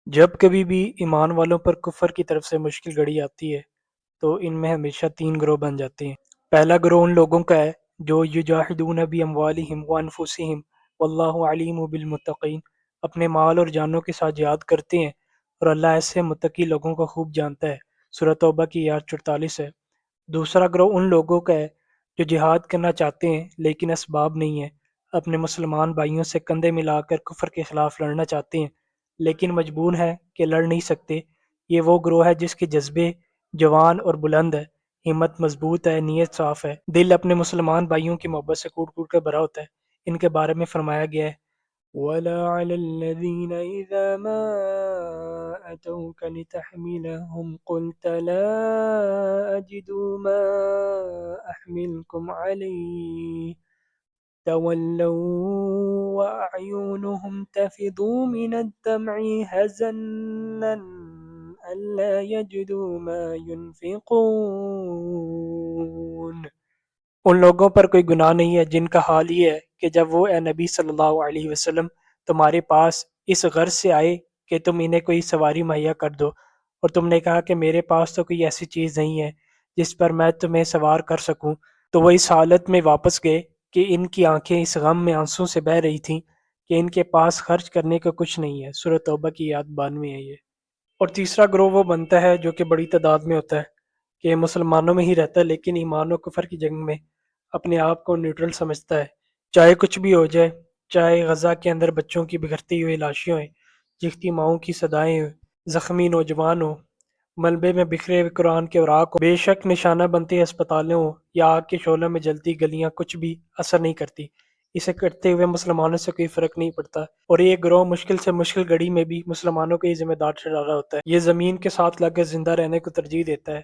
جب کبھی بھی ایمان والوں پر کفر کی طرف سے مشکل گھڑی آتی ہے تو ان میں ہمیشہ تین گروہ بن جاتے ہیں۔ پہلا گروہ ان لوگوں کا ہے جو یجاہدون باموالہم وانفسہم واللہ علیم بالمتقین، اپنے مال اور جانوں کے ساتھ جہاد کرتے ہیں اور اللہ ایسے متقی لوگوں کو خوب جانتا ہے۔ سورۃ توبہ کی آیت 44 ہے۔ دوسرا گروہ ان لوگوں کا ہے جو جہاد کرنا چاہتے ہیں لیکن اسباب نہیں ہیں، اپنے مسلمان بھائیوں سے کندھے ملا کر کفر کے خلاف لڑنا چاہتے ہیں لیکن مجبور ہیں کہ لڑ نہیں سکتے۔ یہ وہ گروہ ہے جس کے جذبے جوان اور بلند ہے، ہمت مضبوط ہے، نیت صاف ہے، دل اپنے مسلمان بھائیوں کی محبت سے کوٹ کوٹ کر بھرا ہوتا ہے۔ ان کے بارے میں فرمایا گیا ہے وَلَا عَلَى الَّذِينَ إِذَا مَا أَتَوْكَ لِتَحْمِلَهُمْ قُلْتَ لَا أَجِدُ مَا أَحْمِلُكُمْ عَلَيْهِ تولوا وأعينهم تفض من الدمع حزنا ألا يجدوا ما ينفقون۔ ان لوگوں پر کوئی گناہ نہیں ہے جن کا حال یہ ہے کہ جب وہ اے نبی صلی اللہ علیہ وسلم تمہارے پاس اس غرض سے آئے کہ تم انہیں کوئی سواری مہیا کر دو اور تم نے کہا کہ میرے پاس تو کوئی ایسی چیز نہیں ہے جس پر میں تمہیں سوار کر سکوں، تو وہ اس حالت میں واپس گئے کہ ان کی آنکھیں اس غم میں آنسوں سے بہہ رہی تھیں کہ ان کے پاس خرچ کرنے کو کچھ نہیں ہے۔ سورۃ توبہ کی آیت 92 ہے یہ۔ اور تیسرا گروہ وہ بنتا ہے جو کہ بڑی تعداد میں ہوتا ہے، کہ مسلمانوں میں ہی رہتا ہے لیکن ایمان و کفر کی جنگ میں اپنے آپ کو نیوٹرل سمجھتا ہے، چاہے کچھ بھی ہو جائے، چاہے غزہ کے اندر بچوں کی بگھرتی ہوئی لاشیں ہوئیں، چیختی ماؤں کی صدائیں ہوئیں، زخمی نوجوان ہوں، ملبے میں بکھرے ہوئے قرآن کے اوراق ہوں، بے شک نشانہ بنتے ہسپتالوں ہوں یا آگ کے شعلوں میں جلتی گلیاں، کچھ بھی اثر نہیں کرتی، اسے کرتے ہوئے مسلمانوں سے کوئی فرق نہیں پڑتا۔ اور یہ گروہ مشکل سے مشکل گھڑی میں بھی مسلمانوں کو یہ ذمہ دار ٹھہرا رہا ہوتا ہے، یہ زمین کے ساتھ لگ کر زندہ رہنے کو ترجیح دیتا ہے،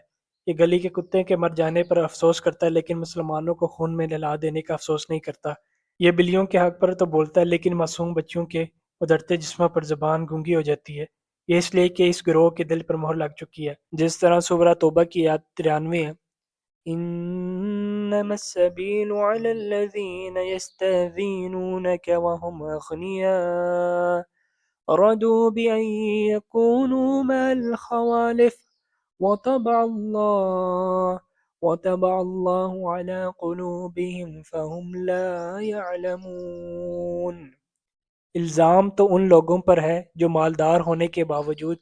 یہ گلی کے کتے کے مر جانے پر افسوس کرتا ہے لیکن مسلمانوں کو خون میں نہلا دینے کا افسوس نہیں کرتا، یہ بلیوں کے حق پر تو بولتا ہے لیکن معصوم بچوں کے ادھرتے جسموں پر زبان گونگی ہو جاتی ہے، یہ اس لیے کہ اس گروہ کے دل پر مہر لگ چکی ہے۔ جس طرح سورہ توبہ کی آیت 93 ہے، انما السبیل علی الذین یستأذنونک وهم اغنیاء رضوا بأن يكونوا مع الخوالف وطبع الله على قلوبهم فهم لا يعلمون۔ الزام تو ان لوگوں پر ہے جو مالدار ہونے کے باوجود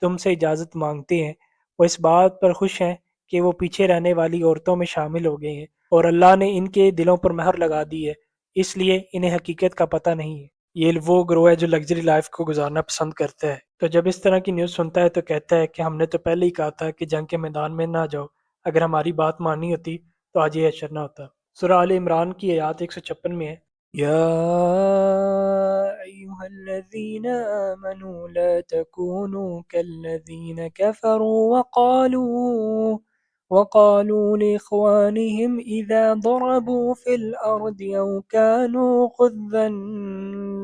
تم سے اجازت مانگتے ہیں، وہ اس بات پر خوش ہیں کہ وہ پیچھے رہنے والی عورتوں میں شامل ہو گئے ہیں اور اللہ نے ان کے دلوں پر مہر لگا دی ہے، اس لیے انہیں حقیقت کا پتہ نہیں ہے۔ یہ وہ گروہ ہے جو لگژری لائف کو گزارنا پسند کرتا ہے، تو جب اس طرح کی نیوز سنتا ہے تو کہتا ہے کہ ہم نے تو پہلے ہی کہا تھا کہ جنگ کے میدان میں نہ جاؤ، اگر ہماری بات ماننی ہوتی تو آج یہ اشر نہ ہوتا۔ سورہ آل عمران کی آیات 156 میں ہے یا ایہا الذین آمنوا لا تکونوا کالذین کفروا وقالوا لإخوانهم إذا ضربوا في الأرض أو كانوا غزا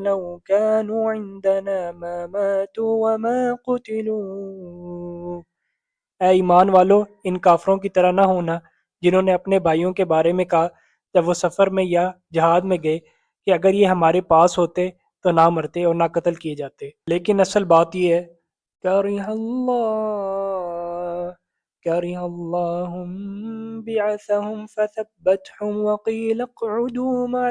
لو كانوا عندنا ما ماتوا وما قتلوا۔ اے ایمان والو، ان کافروں کی طرح نہ ہونا جنہوں نے اپنے بھائیوں کے بارے میں کہا جب وہ سفر میں یا جہاد میں گئے کہ اگر یہ ہمارے پاس ہوتے تو نہ مرتے اور نہ قتل کیے جاتے، لیکن اصل بات یہ ہے کرہ اللہ بعثهم فثبتهم وقیل اقعدوا مع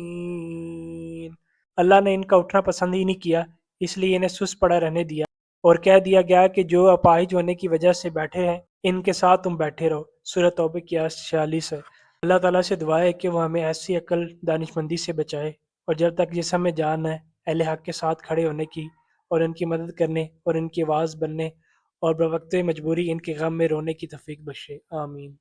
القاعدین۔ اللہ نے ان کا اٹھنا پسند ہی نہیں کیا، اس لیے انہیں سست پڑا رہنے دیا اور کہہ دیا گیا کہ جو اپاہج ہونے کی وجہ سے بیٹھے ہیں ان کے ساتھ تم بیٹھے رہو۔ سورۃ توبہ کی آیت 46 ہے۔ اللہ تعالیٰ سے دعا ہے کہ وہ ہمیں ایسی عقل دانش مندی سے بچائے اور جب تک جسم میں جان ہے اہل حق کے ساتھ کھڑے ہونے کی اور ان کی مدد کرنے اور ان کی آواز بننے اور بوقت مجبوری ان کے غم میں رونے کی توفیق بخشے، آمین۔